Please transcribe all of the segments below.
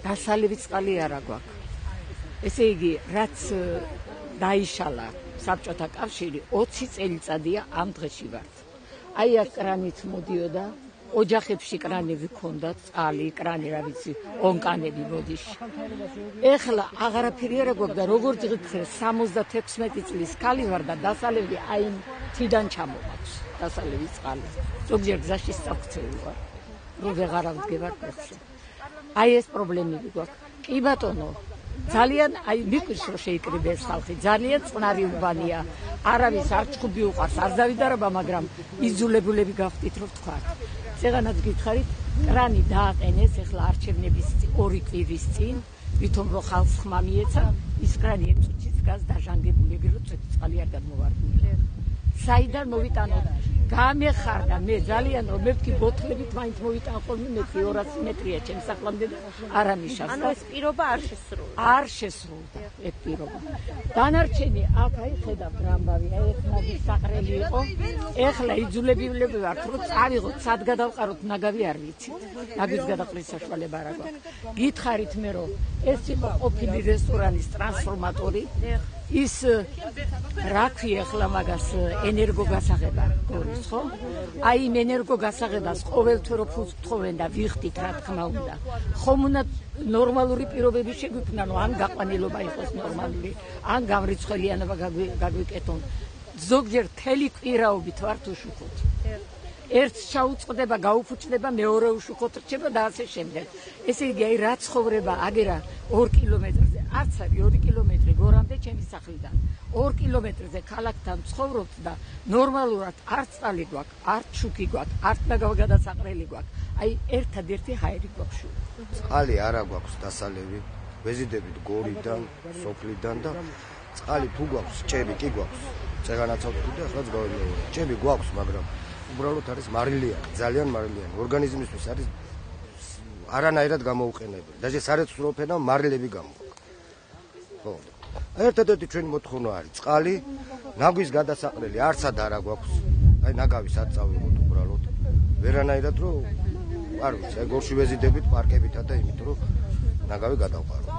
დასალევი წყალი არა გვაქვს. ესე იგი, რაც დაიშალა საბჭოთა კავშირი 20 წელიწადია ამ დღეში ვართ. აი აქ კრანით მოდიოდა, ოჯახებში კრანები ჰქონდათ, წყალი, კრანი რა ვიცი, ონკანები ბოდიში. ეხლა აღარაფერი არ გვაქვს და როგორც გითხრეს 76 წლის ქალი ვარ და დასალევი აი თიდან ჩამოვაქვს, დასალევი წყალი. ზოგჯერ გზაში სწავქცეული ვარ, რომ ვეღარ ავდგებარ ფეხზე. აი ეს პრობლემები გვაქვს. კი ბატონო, ძალიან აი მიკვირს რომ შეიკრიბეს ხალხი, ძალიან წყნარი უბანია. არავის არ ჩხუბი უყარს, არ დავიდარობა, მაგრამ იძულებულები გავხდით რომ თქვა. წეღანაც გითხარით, კრანი დააყენეს ეხლა არჩევნების 2 კვირის წინ, ვითომ რომ ხალხს ხმა მიეცა, ის კრანი ეწუჩის გაზ დაჟანგებულები რომ წყალი არ გადმოვარდნილა. საიდან მოვიტანოთ? გამეხარდა მე ძალიან რომ მეთქი ბოთლებით მაინც მოვიტან ხოლმე მე 200 მეტრია ჩემს სახლამდე და არ ამიშავს. ანუ ეს პირობა არ შესრულდა. არ შესრულდა ეს პირობა. დანარჩენი აქ აი ხედავთ რამბავი, აი ეს ნაგვის საყრელი იყო. ეხლა იძულებულები ვართ რომ წავიღოთ, სად გადავყაროთ ნაგავი არ ვიცით. ნაგვის გადაყრის საშუალება არ აქვს. გითხარით მე რომ ეს იყო ყოფილი რესტორანის ტრანსფორმატორი. ის რა ქვია ახლა მაგას ენერგოგასაღება გორის ხო? აი იმ ენერგოგასაღებას ყოველთვე რო ფულს გთხოვენ და ვიხდით რა თქმა უნდა. ხომ უნდა ნორმალური პირობები შეგვიქმნან, ან გაყვანილობა იყოს ნორმალური, ან გამრიცხველიანობა გაგვიკეთონ. ზოგჯერ თელი კვირაობით ვართ უშუქოთ. ერთს ჩაუწყდება, გაუფუჭდება, მეორე უშუქოთ რჩება და ასე შემდეგ. ესე იგი, აი რა ცხოვრება აგერა 2 კილომეტრზე, არც არის 2 კილომეტრი გორამდე ჩემი სახლიდან. 2 კილომეტრზე ქალაქთან ცხოვრობთ და ნორმალურად არც წყალი გვაქვს, არც შუქი გვაქვს, არც გადასაყრელი გვაქვს. აი ერთადერთი ჰაერი გვაქვს შუქი. წყალი არა გვაქვს დასალევი, ვეზიდებით გორიდან, სოფლიდან და წყალი თუ გვაქვს, ჭები კი გვაქვს. წეგანაცავ და ახლა გავიმეორე. ჭები გვაქვს, მაგრამ უბრალოდ არის მარილიანი, ძალიან მარილიანი. ორგანიზმისთვის არის არანაირად გამოუყენებელი. დაჟე სარეცხოვრო ფენა მარილები გამოაქვს. ხო. ერთადერთი ჩვენი მოთხოვნა არის წყალი, ნაგვის გადასაყრელი არცად არა გვაქვს. აი ნაგავი სად წავიღოთ უბრალოდ. ვერანაირად რომ არ ვიცი, აი გორში ვეზიდებით პარკებითა და იმით რომ ნაგავი გადავყაროთ.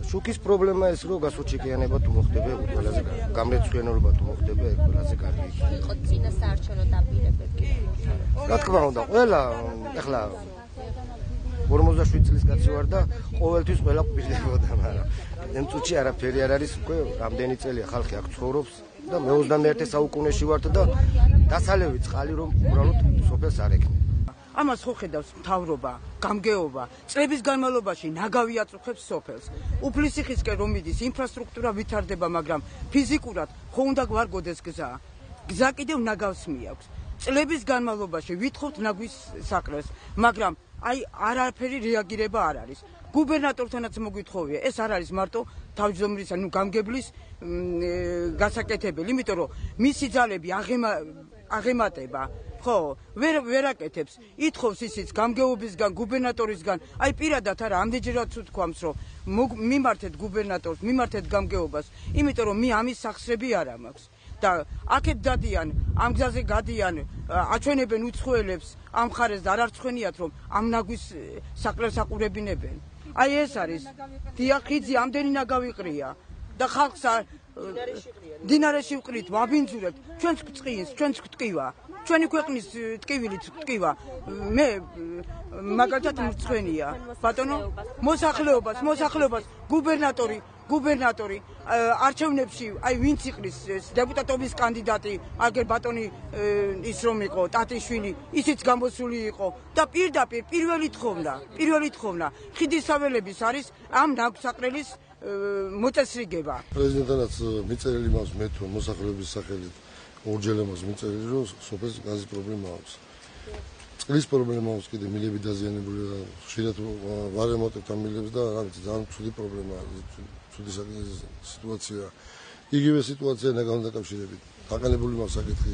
შუქის პრობლემა ეს რომ გასუჩიკიანება თუ მოხდება, ყველაზე გამრეცხენობა თუ მოხდება, ეს ყველაზე კარგი. იყო წინა საარჩევნო დაპირებები. რა თქმა უნდა, ყველა ეხლა 47 წლის კაცი ვარ და ყოველთვის ყველა ყვირდებოდა, მაგრამ ამ წუთში არაფერი არ არის, უკვე რამდენი წელია ხალხი აქ ცხოვრობს და მე 21 საუკუნეში ვარ და დასალევი წყალი რომ უბრალოდ სოფელს არ ექნება. ამას ხო ხედავს მთავრობა, გამგეობა, წლების განმავლობაში ნაგავი აწუხებს სოფელს. უფლისიხისკენ რომ მიდის, ინფრასტრუქტურა ვითარდება, მაგრამ ფიზიკურად ხო უნდა გვარგოდეს გზა. გზა კიდევ ნაგავს მიაქვს. წლების განმავლობაში ვითხოვთ ნაგვის საყრელს, მაგრამ აი არაფერი რეაგირება არ არის. გუბერნატორთანაც მოგვითხოვია, ეს არ არის მარტო თავმჯდომარის, ანუ გამგებლის გასაკეთებელი, იმიტომ რომ მისი ძალები აღემატება. ხო, ვერ აკეთებს. ითხოვს ისიც გამგეობისგან, გუბერნატორისგან, აი პირადად არა, ამდენჯერაც ვთქვამს, რომ მიმართეთ გუბერნატორს, მიმართეთ გამგეობას, იმიტომ რომ მე ამის სახსრები არ მაქვს. და აქეთ დადიან, ამ გზაზე გადიან, აჩვენებენ უცხოელებს, ამ ხარეს და არ არცხვენიათ, რომ ამ ნაგვის საყრელს აყურებინებენ. აი ეს არის. დიახ, ხიძი ამდენი ნაგავი ყრია და ხალხს დინარეში ვყრით, ვაბინძურებთ, ჩვენც წყინს, ჩვენც ვტკივა. ჩვენი ქვეყნის ტკივილით ვტკივა. მე მაგალითად მრცხვენია. ბატონო, მოსახლეობას, გუბერნატორი არჩევნებში, აი ვინც იყრის დეპუტატობის კანდიდატი, აგერ ბატონი ის რომ იყო, ტატიშვილი, ისიც გამოსული იყო და პირდაპირ პირველი თხოვნა. ხიდის საველების არის ამ ნაგვსაყრელის მოწესრიგება. პრეზიდენტთანაც მიწერილი მაქვს მე თუ მოსახლეობის სახელით. ორჯერ მას მიწერილი რომ სოფელს გაზის პრობლემა აქვს. წყლის პრობლემა აქვს კიდე მილები დაზიანებული და ხშირად ვარ ემოტებთ ამ მილებს და რა ვიცი ძალიან ცუდი პრობლემაა, ცუდი სიტუაცია. იგივე სიტუაცია ნაგავთან დაკავშირებით. დაყენებული მაქვს საკითხი.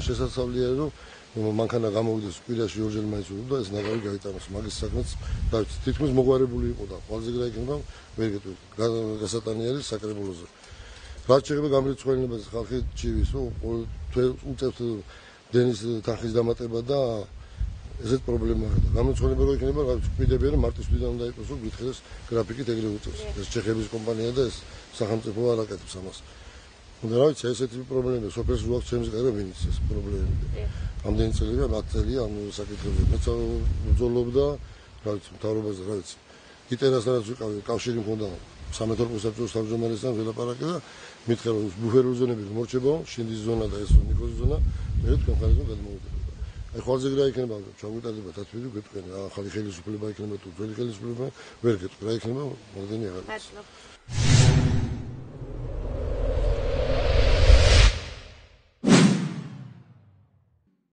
შესაძლებელია რომ მანქანა გამოვიდეს კვირაში ორჯერ მაინც და ეს ნაგავი გაიტანოს. მაგის საქმეც და თითქმის მოგვარებული იყო და ყველაზე გრა იქნება ვერ გეტყვი. გასატანი არის საკრებულოზე. რაც შეეხება გამრიცხველებას ხალხი ჩივის, უწევთ დენის თანხის დამატება და ესეთ პრობლემაა და გამოცხადება რო იქნება რა ვიცი კვიდებიან რომ მარტის თვიდან უნდა იყოს რომ გითხეს გრაფიკით ეგრე უწევს ეს ჩეხების კომპანია და ეს სახელმწიფო არ აკეთებს ამას და რა ვიცი ესეთი პრობლემები სოფელს რო აქვს ჩემს ყერა ვინც ეს პრობლემები ამდენი წელია 10 წელია ამ საკითხებზე მეც ბრძოლობდა რა ვიცი მთავრობაზე რა ვიცი იტერასთან ვიყავი კავშირი მქონდა სამეთორფო საბჭოს თავმჯდომარესთან ველაპარაკე და მითხრა რომ ბუფერული ზონები მორჩებაო შინდის ზონა და ეს ნიკოზის ზონა მე თქვენ ხარისხი გადმოვიდება აი ხვალზე რა იქნება ჩაგვიტარდება თათბირი გეტყვენ ახალი ხელისუფლება იქნება თუ ძველი ხელისუფლება ვერ გეტყვი რა იქნება მოდენი აღარ